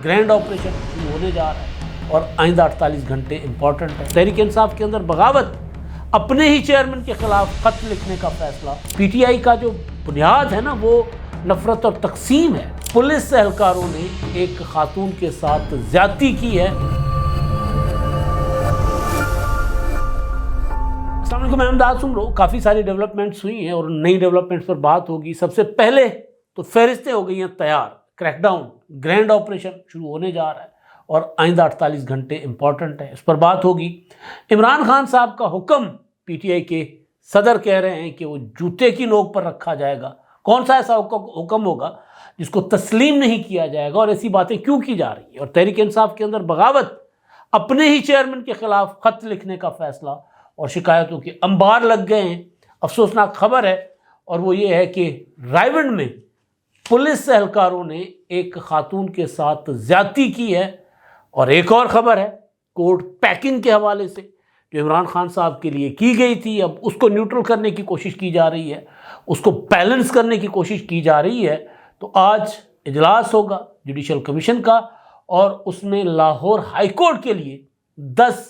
Grand operation شروع ہونے جا رہا ہے اور آئندہ 48 گھنٹے امپورٹنٹ ہے۔ تحریک انصاف کے اندر بغاوت، اپنے ہی چیئرمین کے خلاف خط لکھنے کا فیصلہ۔ پی ٹی آئی کا جو بنیاد ہے نا وہ نفرت اور تقسیم ہے۔ پولیس اہلکاروں نے ایک خاتون کے ساتھ زیادتی کی ہے۔ السلام علیکم، میں امداد سن رہا ہوں۔ کافی ساری ڈیولپمنٹس ہوئی ہیں اور نئی ڈیولپمنٹس پر بات ہوگی۔ سب سے پہلے تو فہرستیں ہو گئی ہیں تیار، کریک ڈاؤن، گرینڈ آپریشن شروع ہونے جا رہا ہے اور آئندہ 48 گھنٹے امپورٹنٹ ہے، اس پر بات ہوگی۔ عمران خان صاحب کا حکم پی ٹی آئی کے صدر کہہ رہے ہیں کہ وہ جوتے کی نوک پر رکھا جائے گا۔ کون سا ایسا حکم ہوگا جس کو تسلیم نہیں کیا جائے گا، اور ایسی باتیں کیوں کی جا رہی ہیں؟ اور تحریک انصاف کے اندر بغاوت، اپنے ہی چیئرمین کے خلاف خط لکھنے کا فیصلہ اور شکایتوں کے انبار لگ گئے ہیں۔ افسوسناک خبر ہے اور وہ یہ ہے کہ رائے گنج میں پولیس اہلکاروں نے ایک خاتون کے ساتھ زیادتی کی ہے۔ اور ایک اور خبر ہے کوٹ پیکنگ کے حوالے سے جو عمران خان صاحب کے لیے کی گئی تھی، اب اس کو نیوٹرل کرنے کی کوشش کی جا رہی ہے، اس کو بیلنس کرنے کی کوشش کی جا رہی ہے۔ تو آج اجلاس ہوگا جوڈیشل کمیشن کا اور اس میں لاہور ہائی کورٹ کے لیے 10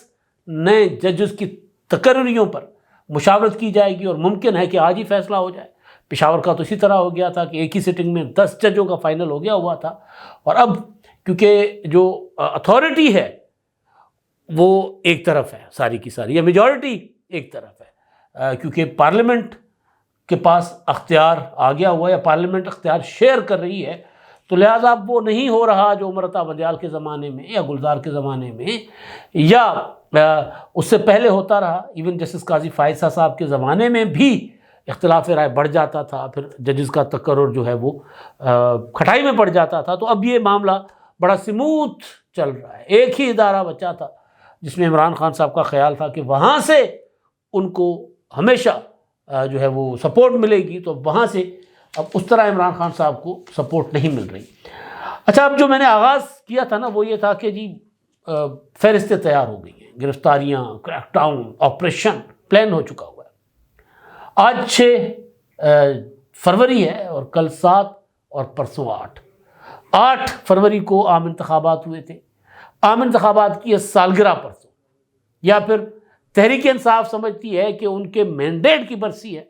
نئے ججز کی تقرریوں پر مشاورت کی جائے گی اور ممکن ہے کہ آج ہی فیصلہ ہو جائے۔ پشاور کا تو اسی طرح ہو گیا تھا کہ ایک ہی سٹنگ میں 10 ججوں کا فائنل ہو گیا ہوا تھا، اور اب کیونکہ جو اتھارٹی ہے وہ ایک طرف ہے ساری کی ساری، یا میجورٹی ایک طرف ہے، کیونکہ پارلیمنٹ کے پاس اختیار آ گیا ہوا ہے یا پارلیمنٹ اختیار شیئر کر رہی ہے، تو لہٰذا اب وہ نہیں ہو رہا جو عمر عطا بندیال کے زمانے میں یا گلزار کے زمانے میں یا اس سے پہلے ہوتا رہا۔ ایون جسٹس قاضی فائز صاحب کے زمانے میں بھی اختلاف رائے بڑھ جاتا تھا، پھر ججز کا تقرر جو ہے وہ کھٹائی میں پڑ جاتا تھا۔ تو اب یہ معاملہ بڑا سموتھ چل رہا ہے۔ ایک ہی ادارہ بچا تھا جس میں عمران خان صاحب کا خیال تھا کہ وہاں سے ان کو ہمیشہ جو ہے وہ سپورٹ ملے گی، تو وہاں سے اب اس طرح عمران خان صاحب کو سپورٹ نہیں مل رہی۔ اچھا، اب جو میں نے آغاز کیا تھا نا وہ یہ تھا کہ جی فہرستیں تیار ہو گئی ہیں، گرفتاریاں، کریک ڈاؤن، آپریشن پلان ہو چکا ہوا ہے۔ آج 6 فروری ہے اور کل 7 اور پرسوں 8 فروری کو عام انتخابات ہوئے تھے۔ عام انتخابات کی سالگرہ پرسوں، یا پھر تحریک انصاف سمجھتی ہے کہ ان کے مینڈیٹ کی برسی ہے،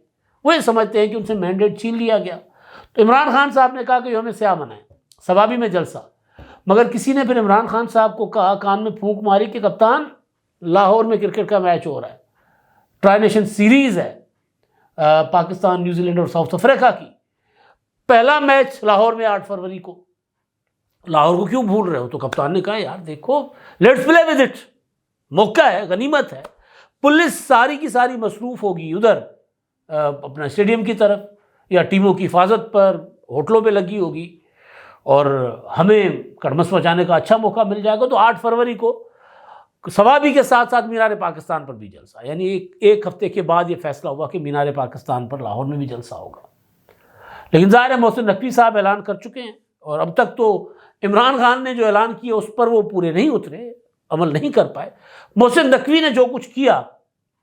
وہ یہ سمجھتے ہیں کہ ان سے مینڈیٹ چھین لیا گیا۔ تو عمران خان صاحب نے کہا کہ ہمیں سیاہ منائیں، سوابی میں جلسہ، مگر کسی نے پھر عمران خان صاحب کو کہا، کان میں پھونک ماری کہ کپتان لاہور میں کرکٹ کا میچ ہو رہا ہے، ٹرائی نیشن سیریز ہے پاکستان، نیوزی لینڈ اور ساؤتھ افریقہ کی، پہلا میچ لاہور میں 8 فروری کو، لاہور کو کیوں بھول رہے ہو؟ تو کپتان نے کہا یار دیکھو لیٹس پلے ود اٹ، موقع ہے، غنیمت ہے۔ پولیس ساری کی ساری مصروف ہوگی ادھر اپنا اسٹیڈیم کی طرف یا ٹیموں کی حفاظت پر، ہوٹلوں پہ لگی ہوگی، اور ہمیں کڑمس مچانے کا اچھا موقع مل جائے گا۔ تو 8 فروری کو ثوابی کے ساتھ ساتھ مینار پاکستان پر بھی جلسہ، یعنی ایک ہفتے کے بعد یہ فیصلہ ہوا کہ مینار پاکستان پر لاہور میں بھی جلسہ ہوگا۔ لیکن ظاہر ہے محسن نقوی صاحب اعلان کر چکے ہیں، اور اب تک تو عمران خان نے جو اعلان کیا اس پر وہ پورے نہیں اترے، عمل نہیں کر پائے۔ محسن نقوی نے جو کچھ کیا،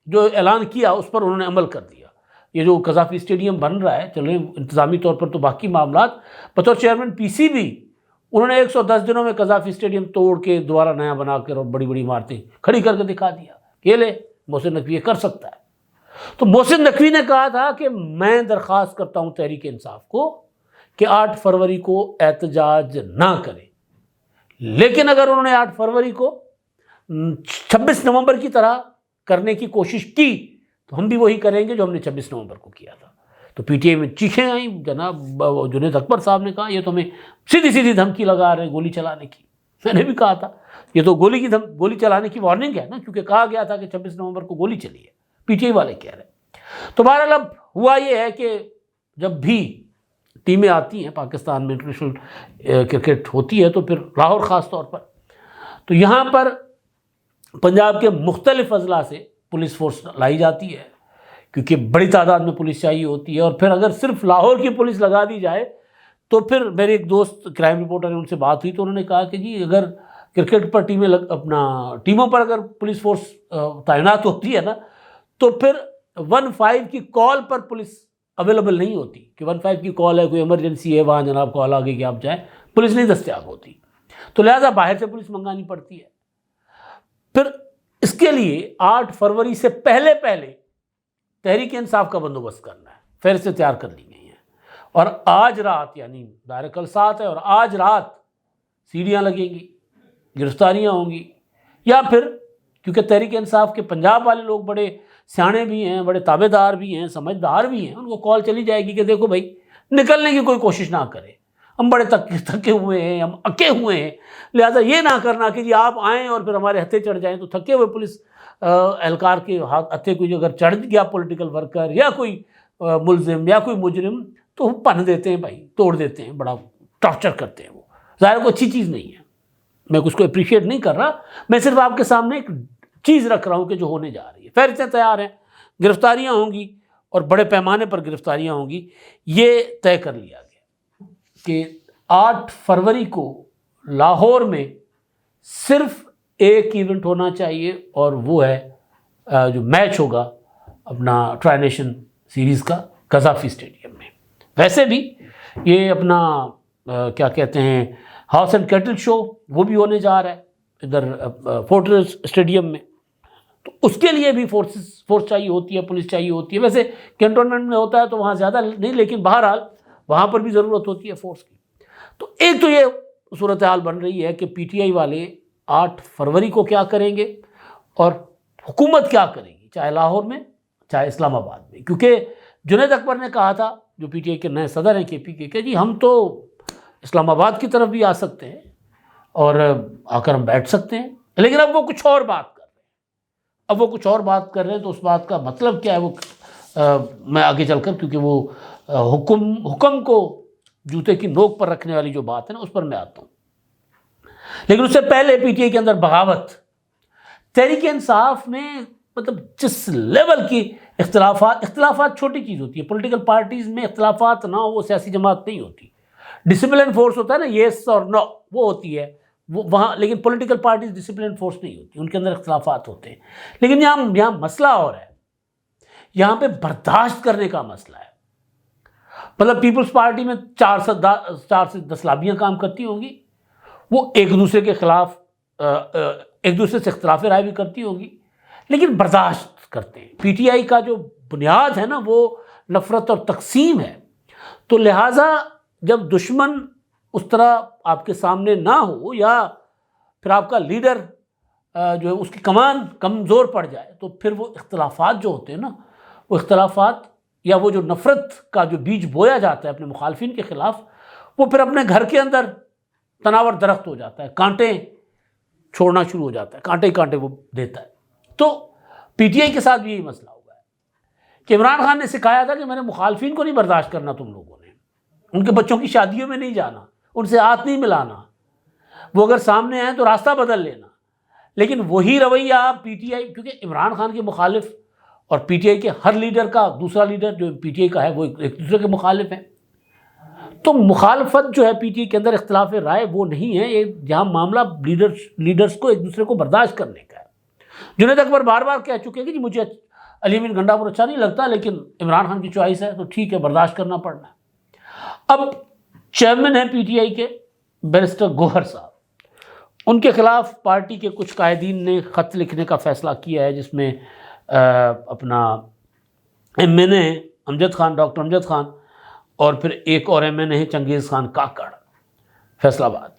جو اعلان کیا، اس پر انہوں نے عمل کر دیا۔ یہ جو قذافی اسٹیڈیم بن رہا ہے، چلیں انتظامی طور پر تو باقی معاملات، بطور چیئرمین پی سی بی انہوں نے 110 دنوں میں قذافی اسٹیڈیم توڑ کے دوبارہ نیا بنا کر اور بڑی بڑی عمارتیں کھڑی کر کے دکھا دیا کہ لے محسن نقوی یہ کر سکتا ہے۔ تو محسن نقوی نے کہا تھا کہ میں درخواست کرتا ہوں تحریک انصاف کو کہ 8 فروری کو احتجاج نہ کرے، لیکن اگر انہوں نے 8 فروری کو 26 نومبر کی طرح کرنے کی کوشش کی تو ہم بھی وہی کریں گے جو ہم نے 26 نومبر کو کیا تھا۔ تو پی ٹی آئی میں چیخیں آئیں، جناب جنید اکبر صاحب نے کہا یہ تو ہمیں سیدھی سیدھی دھمکی لگا رہے ہیں گولی چلانے کی۔ میں نے بھی کہا تھا یہ تو گولی چلانے کی وارننگ ہے نا، کیونکہ کہا گیا تھا کہ 26 نومبر کو گولی چلی ہے، پی ٹی آئی والے کہہ رہے ہیں۔ تو بہرحال اب ہوا یہ ہے کہ جب بھی ٹیمیں آتی ہیں پاکستان میں، انٹرنیشنل کرکٹ ہوتی ہے، تو پھر لاہور خاص طور پر، تو یہاں پر پنجاب کے مختلف اضلاع سے پولیس فورس لائی جاتی ہے، کیونکہ بڑی تعداد میں پولیس چاہیے ہوتی ہے۔ اور پھر اگر صرف لاہور کی پولیس لگا دی جائے تو پھر میرے ایک دوست کرائم رپورٹر ہیں، ان سے بات ہوئی تو انہوں نے کہا کہ جی اگر کرکٹ پر ٹیموں پر اگر پولیس فورس تعینات ہوتی ہے نا، تو پھر 15 کی کال پر پولیس اویلیبل نہیں ہوتی، کہ 15 کی کال ہے، کوئی ایمرجنسی ہے، وہاں جناب کال آ گئی کہ آپ جائیں، پولیس نہیں دستیاب ہوتی۔ تو لہٰذا باہر سے پولیس منگانی پڑتی ہے. پھر اس کے لیے 8 فروری سے پہلے تحریک انصاف کا بندوبست کرنا ہے. فہرستیں تیار کر لی گئی ہیں اور آج رات یعنی ظاہر کل 7 ہے اور آج رات سیڑھیاں لگیں گی, گرفتاریاں ہوں گی. یا پھر کیونکہ تحریک انصاف کے پنجاب والے لوگ بڑے سیانے بھی ہیں, بڑے تابع دار بھی ہیں, سمجھدار بھی ہیں, ان کو کال چلی جائے گی کہ دیکھو بھائی نکلنے کی کوئی کوشش نہ کرے, ہم بڑے تھکے ہوئے ہیں, ہم اکے ہوئے ہیں, لہٰذا یہ نہ کرنا کہ جی آپ آئیں اور پھر ہمارے ہتھے چڑھ جائیں. تو تھکے ہوئے پولیس اہلکار کے ہتھے کوئی اگر چڑھ گیا پولیٹیکل ورکر یا کوئی ملزم یا کوئی مجرم تو وہ پن دیتے ہیں بھائی, توڑ دیتے ہیں, بڑا ٹارچر کرتے ہیں. وہ ظاہر کو اچھی چیز نہیں ہے, میں اس کو اپریشیٹ نہیں کر رہا, میں صرف آپ کے سامنے ایک چیز رکھ رہا ہوں کہ جو ہونے جا رہی ہے. فہرستیں تیار ہیں, گرفتاریاں ہوں گی اور بڑے پیمانے پر گرفتاریاں ہوں گی. یہ طے کر لیا گیا کہ 8 فروری کو لاہور میں صرف ایک ایونٹ ہونا چاہیے اور وہ ہے جو میچ ہوگا اپنا ٹرائی نیشن سیریز کا قذافی اسٹیڈیم میں. ویسے بھی یہ اپنا کیا کہتے ہیں ہاؤس اینڈ کیٹل شو وہ بھی ہونے جا رہا ہے ادھر فورٹریس اسٹیڈیم میں. تو اس کے لیے بھی فورس چاہیے ہوتی ہے, پولیس چاہیے ہوتی ہے. ویسے کینٹونمنٹ میں ہوتا ہے تو وہاں زیادہ نہیں, لیکن بہرحال وہاں پر بھی ضرورت ہوتی ہے فورس کی. تو ایک تو یہ صورتحال بن رہی ہے کہ پی ٹی آئی والے 8 فروری کو کیا کریں گے اور حکومت کیا کرے گی, چاہے لاہور میں چاہے اسلام آباد میں. کیونکہ جنید اکبر نے کہا تھا جو پی ٹی آئی کے نئے صدر ہیں کے پی کے کہ جی ہم تو اسلام آباد کی طرف بھی آ سکتے ہیں اور آ کر ہم بیٹھ سکتے ہیں, لیکن اب وہ کچھ اور بات کر رہے ہیں. تو اس بات کا مطلب کیا ہے وہ میں آگے چل کر, کیونکہ وہ حکم کو جوتے کی نوک پر رکھنے والی جو بات ہے نا اس پر میں آتا ہوں. لیکن اس سے پہلے پی ٹی آئی کے اندر بغاوت, تحریک انصاف میں مطلب جس لیول کی اختلافات چھوٹی چیز ہوتی ہے. پولیٹیکل پارٹیز میں اختلافات نہ ہو وہ سیاسی جماعت نہیں ہوتی. ڈسپلن فورس ہوتا ہے نا, یس اور نو, وہ ہوتی ہے وہ وہاں. لیکن پولیٹیکل پارٹیز ڈسپلن فورس نہیں ہوتی, ان کے اندر اختلافات ہوتے ہیں. لیکن یہاں مسئلہ اور ہے, یہاں پہ برداشت کرنے کا مسئلہ ہے. مطلب پیپلز پارٹی میں 4 سے 10 لابیاں کام کرتی ہوں گی, وہ ایک دوسرے کے خلاف ایک دوسرے سے اختلاف رائے بھی کرتی ہوں گی, لیکن برداشت کرتے ہیں. پی ٹی آئی کا جو بنیاد ہے نا وہ نفرت اور تقسیم ہے. تو لہٰذا جب دشمن اس طرح آپ کے سامنے نہ ہو یا پھر آپ کا لیڈر جو ہے اس کی کمان کمزور پڑ جائے تو پھر وہ اختلافات جو ہوتے ہیں نا, وہ اختلافات یا وہ جو نفرت کا جو بیج بویا جاتا ہے اپنے مخالفین کے خلاف, وہ پھر اپنے گھر کے اندر تناور درخت ہو جاتا ہے, کانٹے چھوڑنا شروع ہو جاتا ہے, کانٹے ہی کانٹے وہ دیتا ہے. تو پی ٹی آئی کے ساتھ بھی یہی مسئلہ ہوا ہے کہ عمران خان نے سکھایا تھا کہ میں نے مخالفین کو نہیں برداشت کرنا, تم لوگوں نے ان کے بچوں کی شادیوں میں نہیں جانا, ان سے ہاتھ نہیں ملانا, وہ اگر سامنے آئیں تو راستہ بدل لینا. لیکن وہی رویہ پی ٹی آئی, کیونکہ عمران خان کے مخالف اور پی ٹی آئی کے ہر لیڈر کا دوسرا لیڈر جو پی ٹی آئی کا ہے وہ ایک دوسرے کے مخالف ہیں. تو مخالفت جو ہے پی ٹی آئی کے اندر اختلاف رائے وہ نہیں ہے, یہ جہاں معاملہ لیڈرز کو ایک دوسرے کو برداشت کرنے کا ہے. جنید اکبر بار بار کہہ چکے ہیں کہ جی مجھے علی امین گنڈا پر اچھا نہیں لگتا, لیکن عمران خان کی چوائس ہے تو ٹھیک ہے, برداشت کرنا پڑنا ہے. اب چیئرمین ہیں پی ٹی آئی کے بیرسٹر گوہر صاحب, ان کے خلاف پارٹی کے کچھ قائدین نے خط لکھنے کا فیصلہ کیا ہے, جس میں اپنا ایم این اے امجد خان, ڈاکٹر امجد خان, اور پھر ایک اور ایم این اے ہے چنگیز خان کاکڑ, فیصل آباد.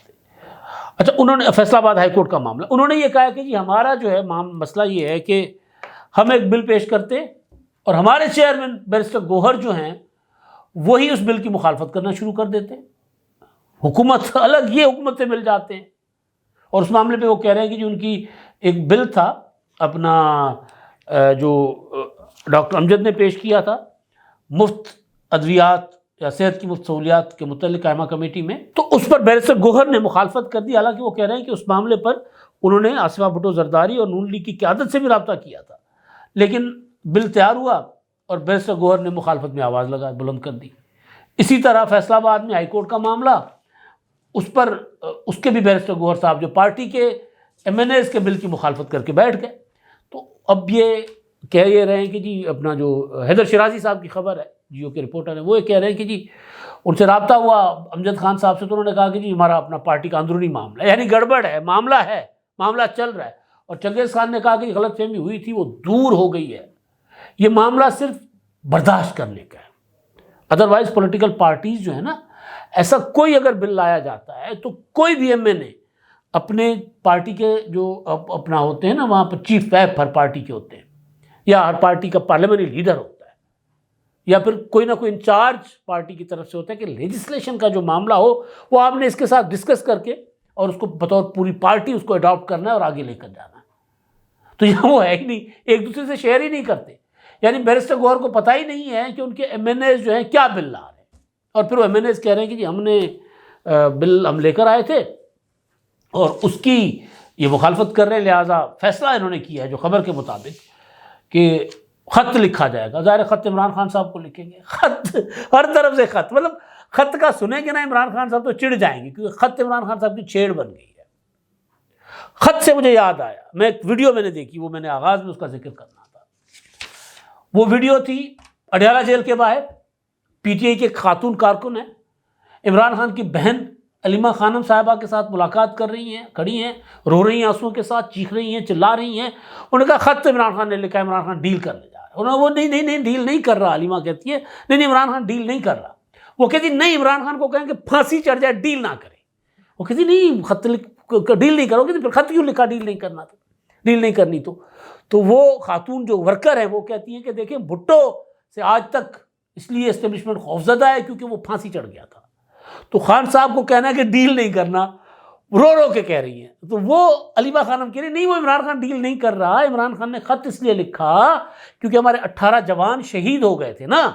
اچھا, انہوں نے فیصل آباد ہائی کورٹ کا معاملہ, انہوں نے یہ کہا کہ جی ہمارا جو ہے مسئلہ یہ ہے کہ ہم ایک بل پیش کرتے اور ہمارے چیئرمین بیرسٹر گوہر جو ہیں وہی اس بل کی مخالفت کرنا شروع کر دیتے ہیں, حکومت الگ, یہ حکومت سے مل جاتے ہیں. اور اس معاملے پہ وہ کہہ رہے ہیں کہ جی ان کی ایک بل تھا اپنا جو ڈاکٹر امجد نے پیش کیا تھا مفت ادویات یا صحت کی مفت سہولیات کے متعلق قائمہ کمیٹی میں, تو اس پر بیرسٹر گوہر نے مخالفت کر دی. حالانکہ وہ کہہ رہے ہیں کہ اس معاملے پر انہوں نے آصفہ بھٹو زرداری اور نون لیگ کی قیادت سے بھی رابطہ کیا تھا, لیکن بل تیار ہوا اور بیرسٹر گوہر نے مخالفت میں آواز بلند کر دی. اسی طرح فیصل آباد میں ہائی کورٹ کا معاملہ, اس پر اس کے بھی بیرسٹر گوہر صاحب جو پارٹی کے ایم این ایز کے بل کی مخالفت کر کے بیٹھ گئے. تو اب یہ کہہ یہ رہے ہیں کہ جی اپنا جو حیدر شیرازی صاحب کی خبر ہے جیو کے رپورٹر ہیں، وہ یہ کہہ رہے ہیں کہ جی ان سے رابطہ ہوا امجد خان صاحب سے، تو انہوں نے کہا کہ جی ہمارا اپنا پارٹی کا اندرونی معاملہ ہے، یعنی گڑبڑ ہے، معاملہ چل رہا ہے، اور چنگیز خان نے کہا کہ غلط فہمی ہوئی تھی وہ دور ہو گئی ہے، یہ معاملہ صرف برداشت کرنے کا ہے۔ ادروائز پولیٹیکل پارٹیز جو ہے نا، ایسا کوئی اگر بل لایا جاتا ہے تو کوئی بھی ایم این اے اپنے پارٹی کے جو اپنا ہوتے ہیں نا وہاں پر چیف ویپ ہر پارٹی کے ہوتے ہیں، یا ہر پارٹی کا پارلیمنٹری لیڈر ہوتا ہے، یا پھر کوئی نہ کوئی انچارج پارٹی کی طرف سے ہوتا ہے کہ لیجسلیشن کا جو معاملہ ہو وہ آپ نے اس کے ساتھ ڈسکس کر کے اور اس کو بطور پوری پارٹی اس کو اڈاپٹ کرنا ہے اور آگے لے کر جانا ہے۔ تو یہاں وہ ہے ہی نہیں، ایک دوسرے سے شیئر ہی نہیں کرتے، یعنی بیرسٹر گوہر کو پتہ ہی نہیں ہے کہ ان کے ایم این ایز جو ہیں کیا بل لا رہے ہیں، اور پھر وہ ایم این ایز کہہ رہے ہیں کہ جی ہم نے بل ہم لے کر آئے تھے اور اس کی یہ مخالفت کر رہے ہیں، لہٰذا فیصلہ انہوں نے کیا ہے جو خبر کے مطابق کہ خط لکھا جائے گا۔ ظاہر خط عمران خان صاحب کو لکھیں گے، خط ہر طرف سے خط، مطلب خط کا سنیں گے نا عمران خان صاحب تو چڑ جائیں گے، کیونکہ خط عمران خان صاحب کی چھیڑ بن گئی ہے۔ خط سے مجھے یاد آیا، میں ایک ویڈیو میں نے دیکھی، وہ میں نے آغاز میں اس کا ذکر کرنا تھا۔ وہ ویڈیو تھی اڈیالہ جیل کے باہر، پی ٹی آئی کے خاتون کارکن ہیں، عمران خان کی بہن علیمہ خانم صاحبہ کے ساتھ ملاقات کر رہی ہیں، کھڑی ہیں، رو رہی ہیں آنسوؤں کے ساتھ، چیخ رہی ہیں، چلا رہی ہیں۔ انہوں نے کہا خط عمران خان نے لکھا ہے، عمران خان ڈیل کرنے جا رہا ہے۔ انہوں نے وہ نہیں ڈیل نہیں کر رہا، علیمہ کہتی ہے نہیں عمران خان ڈیل نہیں کر رہا۔ وہ کہتی نہیں، عمران خان کو کہیں کہ پھانسی چڑھ جائے ڈیل نہ کرے۔ وہ کہتی نہیں خط ڈیل نہیں کرو گے، پھر خط کیوں لکھا ڈیل نہیں کرنا تھا، ڈیل نہیں کرنی تو وہ خاتون جو ورکر ہے وہ کہتی ہیں کہ دیکھیں بھٹو سے آج تک اس لیے اسٹیبلشمنٹ خوفزدہ ہے کیونکہ وہ پھانسی چڑھ گیا تھا، تو خان صاحب کو کہنا ہے کہ ڈیل نہیں کرنا، رو کے کہہ رہی ہیں۔ تو وہ علیمہ خانم کہہ رہی نہیں، وہ عمران خان ڈیل نہیں کر رہا، عمران خان نے خط اس لیے لکھا کیونکہ ہمارے 18 جوان شہید ہو گئے تھے نا۔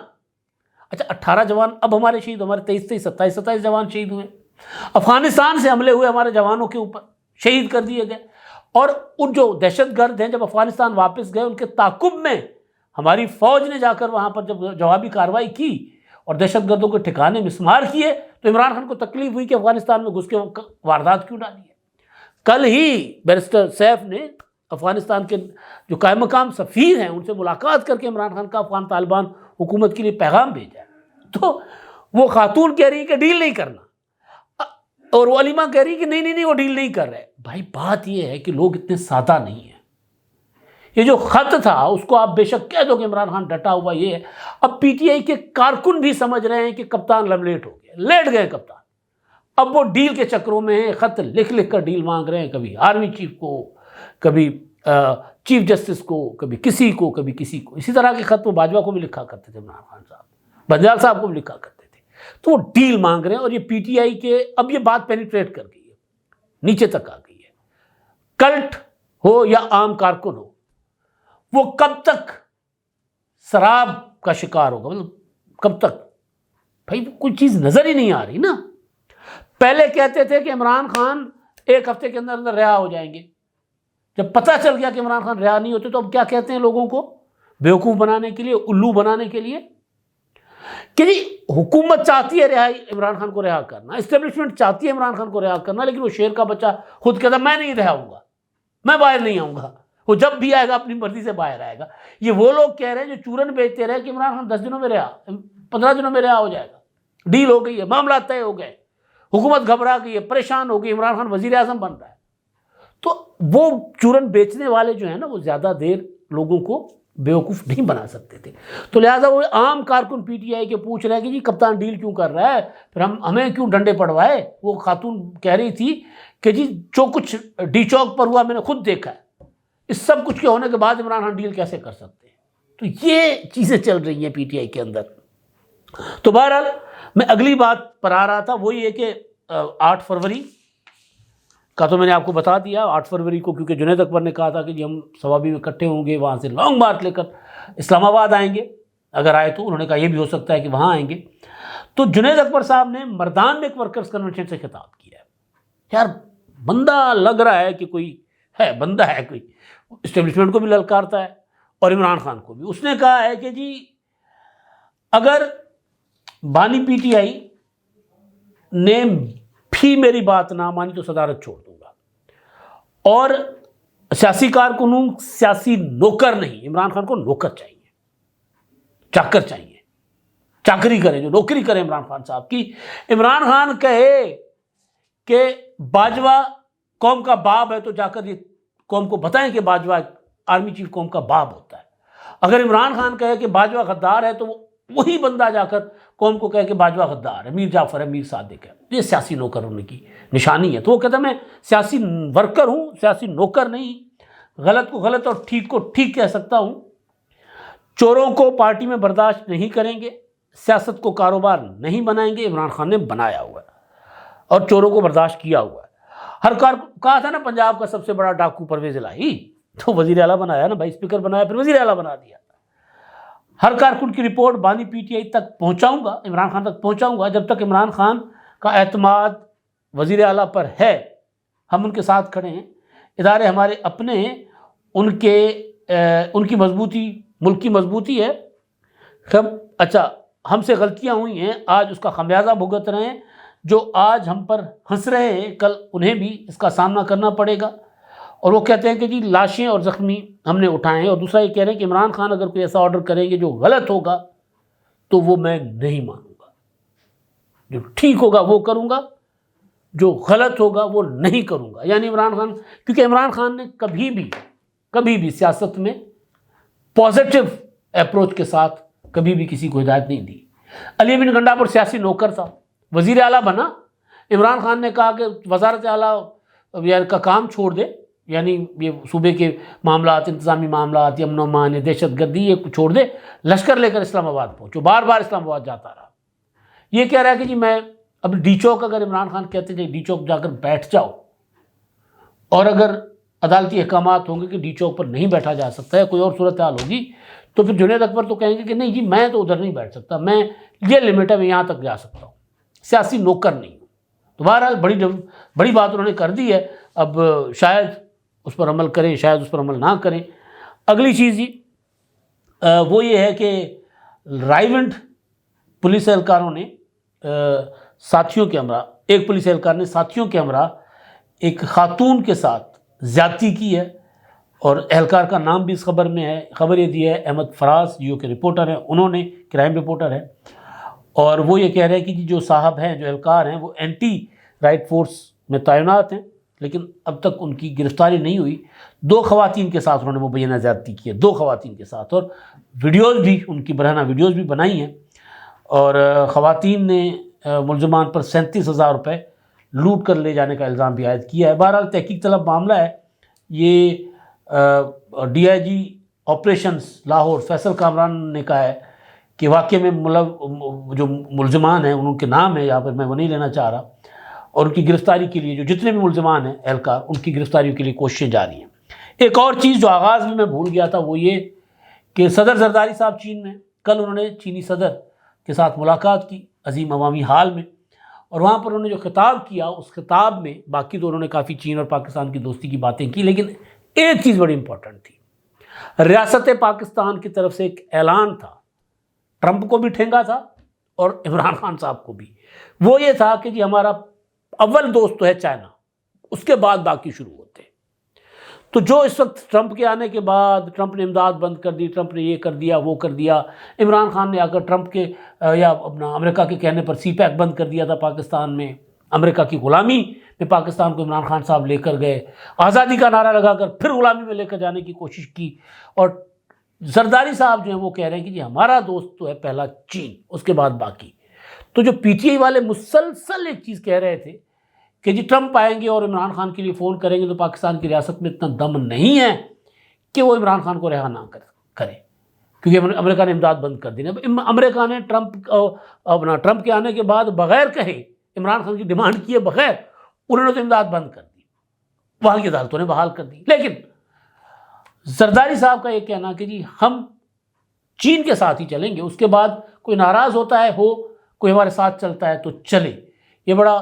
اچھا 18 جوان اب ہمارے شہید، ہمارے 27 جوان شہید ہوئے، افغانستان سے حملے ہوئے ہمارے جوانوں کے اوپر، شہید کر دیے گئے، اور ان جو دہشت گرد ہیں جب افغانستان واپس گئے ان کے تعاقب میں ہماری فوج نے جا کر وہاں پر جب جوابی کارروائی کی اور دہشت گردوں کے ٹھکانے مسمار کیے تو عمران خان کو تکلیف ہوئی کہ افغانستان میں گھس کے واردات کیوں ڈالی ہے۔ کل ہی بیرسٹر سیف نے افغانستان کے جو قائم مقام سفیر ہیں ان سے ملاقات کر کے عمران خان کا افغان طالبان حکومت کے لیے پیغام بھیجا ہے۔ تو وہ خاتون کہہ رہی ہے کہ ڈیل نہیں کرنا، اور وہ علیمہ کہہ رہی ہے کہ نہیں وہ ڈیل نہیں کر رہے۔ بھائی بات یہ ہے کہ لوگ اتنے سادہ نہیں ہیں۔ یہ جو خط تھا اس کو آپ بے شک کہہ دو کہ عمران خان ڈٹا ہوا یہ ہے، اب پی ٹی آئی کے کارکن بھی سمجھ رہے ہیں کہ کپتان لیٹ ہو گئے، لیٹ گئے کپتان، اب وہ ڈیل کے چکروں میں ہیں، خط لکھ کر ڈیل مانگ رہے ہیں، کبھی آرمی چیف کو، کبھی چیف جسٹس کو، کبھی کسی کو، کبھی کسی کو۔ اسی طرح کے خط وہ باجوہ کو بھی لکھا کرتے تھے، عمران خان صاحب بنجال صاحب کو بھی لکھا کرتے تھے۔ تو وہ ڈیل مانگ رہے ہیں، اور یہ پی ٹی آئی کے اب یہ بات پینیٹریٹ کر گئی ہے، نیچے تک آ گئی ہے۔ کلٹ ہو یا عام کارکن ہو، وہ کب تک سراب کا شکار ہوگا، مطلب کب تک؟ بھائی کوئی چیز نظر ہی نہیں آ رہی نا۔ پہلے کہتے تھے کہ عمران خان ایک ہفتے کے اندر رہا ہو جائیں گے، جب پتہ چل گیا کہ عمران خان رہا نہیں ہوتے تو اب کیا کہتے ہیں لوگوں کو بیوقوف بنانے کے لیے، الو بنانے کے لیے، کہ جی حکومت چاہتی ہے عمران خان کو رہا کرنا، اسٹیبلشمنٹ چاہتی ہے عمران خان کو رہا کرنا، لیکن وہ شیر کا بچہ خود کہتا میں نہیں رہا ہوں گا، میں باہر نہیں آؤں گا، وہ جب بھی آئے گا اپنی مرضی سے باہر آئے گا۔ یہ وہ لوگ کہہ رہے ہیں جو چورن بیچتے رہے کہ عمران خان 10 دنوں میں رہا، 15 دنوں میں رہا ہو جائے گا، ڈیل ہو گئی ہے، معاملات طے ہو گئے، حکومت گھبرا گئی ہے، پریشان ہو گئی، عمران خان وزیر اعظم بن رہا ہے۔ تو وہ چورن بیچنے والے جو ہیں نا وہ زیادہ دیر لوگوں کو بیوقوف نہیں بنا سکتے تھے، تو لہٰذا وہ عام کارکن پی ٹی آئی کے پوچھ رہے ہیں کہ جی کپتان ڈیل کیوں کر رہا ہے، پھر ہمیں کیوں ڈنڈے پڑوائے۔ وہ خاتون کہہ رہی تھی کہ جی جو کچھ ڈی چوک پر ہوا میں نے خود دیکھا ہے، اس سب کچھ کے ہونے کے بعد عمران خان ڈیل کیسے کر سکتے ہیں۔ تو یہ چیزیں چل رہی ہیں پی ٹی آئی کے اندر۔ تو بہرحال میں اگلی بات پر آ رہا تھا، وہ یہ کہ 8 فروری کا تو میں نے آپ کو بتا دیا، 8 فروری کو کیونکہ جنید اکبر نے کہا تھا کہ جی ہم ثوابی میں اکٹھے ہوں گے، وہاں سے لانگ مارچ لے کر اسلام آباد آئیں گے، اگر آئے تو انہوں نے کہا یہ بھی ہو سکتا ہے کہ وہاں آئیں گے۔ تو جنید اکبر صاحب نے مردان میں ایک ورکرز کنونشن سے خطاب کیا ہے۔ یار بندہ لگ رہا ہے کہ کوئی ہے، بندہ ہے کوئی، اسٹیبلشمنٹ کو بھی للکارتا ہے اور عمران خان کو بھی۔ اس نے کہا ہے کہ جی اگر بانی پی ٹی آئی نے بھی میری بات نہ مانی تو صدارت چھوڑ دوں گا، اور سیاسی کارکنوں سیاسی نوکر نہیں، عمران خان کو نوکر چاہیے، چاکر چاہیے۔ چاکری کریں, جو نوکری کریں عمران خان صاحب کی. عمران خان کہے کہ باجوہ قوم کا باپ ہے تو جا کر یہ قوم کو بتائیں کہ باجوہ آرمی چیف قوم کا باپ ہوتا ہے. اگر عمران خان کہے کہ باجوہ غدار ہے تو وہی بندہ جا کر قوم کو کہے کہ باجوہ غدار ہے, میر جعفر ہے, میر صادق ہے. یہ سیاسی نوکر ہونے کی نشانی ہے. تو وہ کہتا ہے میں سیاسی ورکر ہوں, سیاسی نوکر نہیں, غلط کو غلط اور ٹھیک کو ٹھیک کہہ سکتا ہوں. چوروں کو پارٹی میں برداشت نہیں کریں گے, سیاست کو کاروبار نہیں بنائیں گے. عمران خان نے بنایا ہوا ہے اور چوروں کو برداشت کیا ہوا ہے. کہا تھا نا پنجاب کا سب سے بڑا ڈاکو پرویز الہی, تو وزیر اعلیٰ بنایا نا بھائی, اسپیکر بنایا پھر وزیر اعلیٰ بنا دیا. ہر کارکن کی رپورٹ بانی پی ٹی آئی تک پہنچاؤں گا, عمران خان تک پہنچاؤں گا. جب تک عمران خان کا اعتماد وزیر اعلیٰ پر ہے ہم ان کے ساتھ کھڑے ہیں. ادارے ہمارے اپنے ہیں, ان کی مضبوطی ملک کی مضبوطی ہے. اچھا ہم سے غلطیاں ہوئی ہیں, آج اس کا خمیازہ بھگت رہے ہیں. جو آج ہم پر ہنس رہے ہیں کل انہیں بھی اس کا سامنا کرنا پڑے گا. اور وہ کہتے ہیں کہ جی لاشیں اور زخمی ہم نے اٹھائے ہیں. اور دوسرا یہ کہہ رہے ہیں کہ عمران خان اگر کوئی ایسا آرڈر کریں گے جو غلط ہوگا تو وہ میں نہیں مانوں گا, جو ٹھیک ہوگا وہ کروں گا, جو غلط ہوگا وہ نہیں کروں گا. یعنی عمران خان, کیونکہ عمران خان نے کبھی بھی سیاست میں پازیٹیو اپروچ کے ساتھ کبھی بھی کسی کو ہدایت نہیں دی. علی امین گنڈاپور سیاسی نوکر تھا, وزیر اعلیٰ بنا. عمران خان نے کہا کہ وزارت اعلیٰ کا کام چھوڑ دے, یعنی یہ صوبے کے معاملات, انتظامی معاملات, امن و امان, دہشت گردی, یہ چھوڑ دے, لشکر لے کر اسلام آباد پہنچو. بار بار اسلام آباد جاتا رہا. یہ کہہ رہا ہے کہ جی میں اب ڈی چوک, اگر عمران خان کہتے ہیں ڈی چوک جا کر بیٹھ جاؤ, اور اگر عدالتی احکامات ہوں گے کہ ڈی چوک پر نہیں بیٹھا جا سکتا ہے, کوئی اور صورتحال ہوگی, تو پھر جنید اکبر تو کہیں گے کہ نہیں جی میں تو ادھر نہیں بیٹھ سکتا, میں یہ لمٹ ہے, میں یہاں تک جا سکتا ہوں, سیاسی نوکر نہیں ہوں. تو بہرحال بڑی بات انہوں نے کر دی ہے. اب شاید اس پر عمل کریں, شاید اس پر عمل نہ کریں. اگلی چیز جی وہ یہ ہے کہ رائیونٹ پولیس اہلکاروں نے ساتھیوں کے ہمراہ, ایک پولیس اہلکار نے ساتھیوں کے ہمراہ ایک خاتون کے ساتھ زیادتی کی ہے, اور اہلکار کا نام بھی اس خبر میں ہے. خبر یہ دی ہے احمد فراز, جیو کے رپورٹر ہیں, انہوں نے کرائم رپورٹر ہے, اور وہ یہ کہہ رہے ہیں کہ جو صاحب ہیں, جو اہلکار ہیں, وہ اینٹی رائٹ فورس میں تعینات ہیں, لیکن اب تک ان کی گرفتاری نہیں ہوئی. 2 خواتین کے ساتھ انہوں نے مبینہ زیادتی کی ہے, 2 خواتین کے ساتھ, اور ویڈیوز بھی, ان کی برہنہ ویڈیوز بھی بنائی ہیں. اور خواتین نے ملزمان پر 37,000 روپے لوٹ کر لے جانے کا الزام بھی عائد کیا ہے. بہرحال تحقیق طلب معاملہ ہے. یہ D I G operations Lahore Faisal Kamran نے کہا ہے کہ واقعے میں جو ملزمان ہیں ان کے نام ہے یہاں پر, میں وہ نہیں لینا چاہ رہا, اور ان کی گرفتاری کے لیے جو جتنے بھی ملزمان ہیں اہلکار, ان کی گرفتاریوں کے لیے کوششیں جاری ہیں. ایک اور چیز جو آغاز میں بھول گیا تھا وہ یہ کہ صدر زرداری صاحب چین میں, کل انہوں نے چینی صدر کے ساتھ ملاقات کی عظیم عوامی ہال میں, اور وہاں پر انہوں نے جو خطاب کیا اس خطاب میں, باقی تو انہوں نے کافی چین اور پاکستان کی دوستی کی باتیں کی, لیکن ایک چیز بڑی امپورٹنٹ تھی. ریاست پاکستان کی طرف سے ایک اعلان تھا, ٹرمپ کو بھی ٹھینگا تھا اور عمران خان صاحب کو بھی. وہ یہ تھا کہ جی ہمارا اول دوست تو ہے چائنا, اس کے بعد باقی شروع ہوتے ہیں. تو جو اس وقت ٹرمپ کے آنے کے بعد ٹرمپ نے امداد بند کر دی, ٹرمپ نے یہ کر دیا وہ کر دیا, عمران خان نے آ کر ٹرمپ کے یا اپنا امریکہ کے کہنے پر سی پیک بند کر دیا تھا پاکستان میں, امریکہ کی غلامی میں پاکستان کو عمران خان صاحب لے کر گئے, آزادی کا نعرہ لگا کر پھر غلامی میں لے کر جانے کی کوشش کی. اور زرداری صاحب جو ہیں وہ کہہ رہے ہیں کہ جی ہمارا دوست تو ہے پہلا چین, اس کے بعد باقی. تو جو پی ٹی آئی والے مسلسل ایک چیز کہہ رہے تھے کہ جی ٹرمپ آئیں گے اور عمران خان کے لیے فون کریں گے, تو پاکستان کی ریاست میں اتنا دم نہیں ہے کہ وہ عمران خان کو رہا نہ کرے, کیونکہ امریکہ نے امداد بند کر دی. امریکہ نے ٹرمپ کے آنے کے بعد بغیر کہے عمران خان کی ڈیمانڈ کیے بغیر انہوں نے تو امداد بند کر دی, وہاں کی عدالتوں نے بحال کر دی. لیکن زرداری صاحب کا یہ کہنا کہ جی ہم چین کے ساتھ ہی چلیں گے, اس کے بعد کوئی ناراض ہوتا ہے ہو, کوئی ہمارے ساتھ چلتا ہے تو چلے. یہ بڑا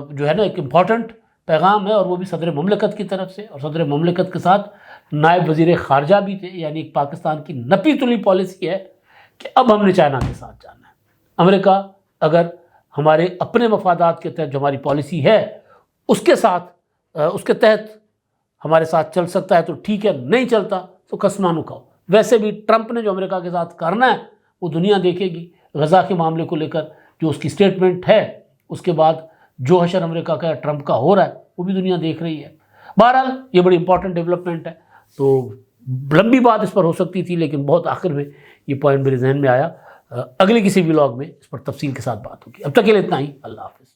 جو ہے نا ایک امپورٹنٹ پیغام ہے, اور وہ بھی صدر مملکت کی طرف سے, اور صدر مملکت کے ساتھ نائب وزیر خارجہ بھی تھے. یعنی پاکستان کی نپی تلی پالیسی ہے کہ اب ہم نے چائنا کے ساتھ جانا ہے. امریکہ اگر ہمارے اپنے مفادات کے تحت جو ہماری پالیسی ہے اس کے ساتھ, اس کے تحت ہمارے ساتھ چل سکتا ہے تو ٹھیک ہے, نہیں چلتا تو کسمانو کھاؤ. ویسے بھی ٹرمپ نے جو امریکہ کے ساتھ کرنا ہے وہ دنیا دیکھے گی. غزہ کے معاملے کو لے کر جو اس کی سٹیٹمنٹ ہے، اس کے بعد جو حشر امریکہ کا ٹرمپ کا ہو رہا ہے وہ بھی دنیا دیکھ رہی ہے۔ بہرحال یہ بڑی امپورٹنٹ ڈیولپمنٹ ہے، تو لمبی بات اس پر ہو سکتی تھی، لیکن بہت آخر میں یہ پوائنٹ میرے ذہن میں آیا۔ اگلے کسی ولاگ میں اس پر تفصیل کے ساتھ بات ہوگی۔ اب تک کے لیے اتنا ہی، اللہ حافظ۔